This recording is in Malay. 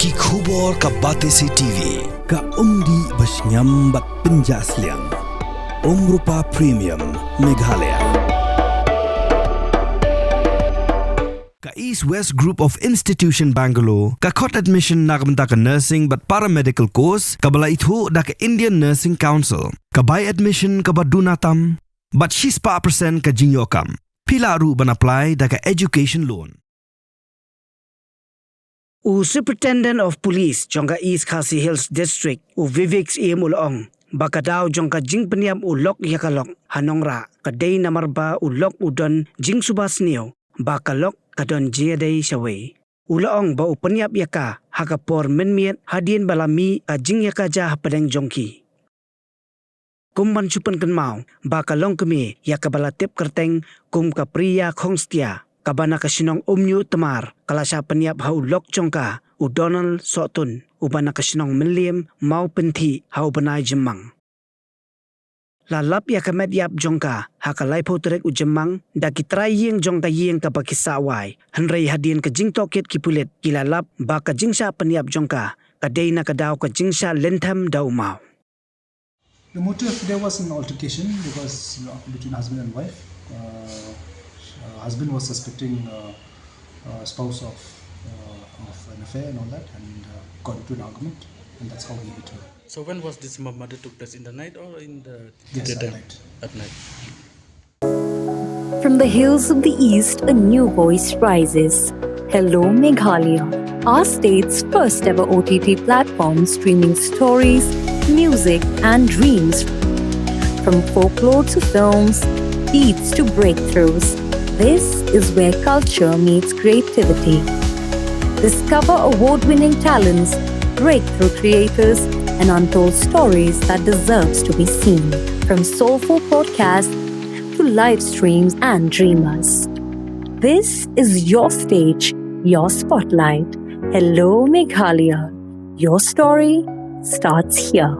Ki khubor ka Batesi TV. Ka umdi basnyam bat penjaslian. Rupa Premium Meghalaya. Ka East West Group of Institution Bangalore. Ka khot admission nakamta ka nursing but paramedical course. Ka bala ithu da ka Indian Nursing Council. Ka buy admission ka badunatam. But she's pa percent ka jingyokam. Pila ru ban apply da ka education loan. Superintendent of Police jongka East Khasi Hills District Vivek Ulong bakadaw jongka Jing Pynïap Lok Yakalok Nongrah kadai namarba Lok Udon Jing Suba Sneo bakalok kadon Jingïadei Shawei Ulong ba Pynïap Yaka hakapor menmiet hadien balami ka Jing Yakaja padeng jongki kumban chupan kenmau bakalong kemi yakabala tip kerteng kum ka priya khongstia kabana kasinong umnyu temar kalasya Pynïap hau lok jongka Donald Sotun ubana kasinong William mau penti hau banai jemang lalap ya kamet yap jongka hakalai potrek ujemang da kitrai yeng jongka yeng ka bakisawai hanrei hadien ka jing toket kipulet kilalap ba ka jingsha Pynïap jongka kadai na kadaw ka jingsha lentham daw mau. The motive there was an altercation because between husband and wife. Husband was suspecting spouse of an affair and all that, and got into an argument, and that's how he hit her. So when was this murder took place? In the night or in the Yes, daytime? at night. At night. From the hills of the east, a new voice rises. Hello Meghalaya, our state's first ever OTT platform streaming stories, music and dreams. From folklore to films, beats to breakthroughs. This is where culture meets creativity. Discover award-winning talents, breakthrough creators, and untold stories that deserves to be seen. From soulful podcasts to live streams and dreamers. This is your stage, your spotlight. Hello Meghalaya. Your story starts here.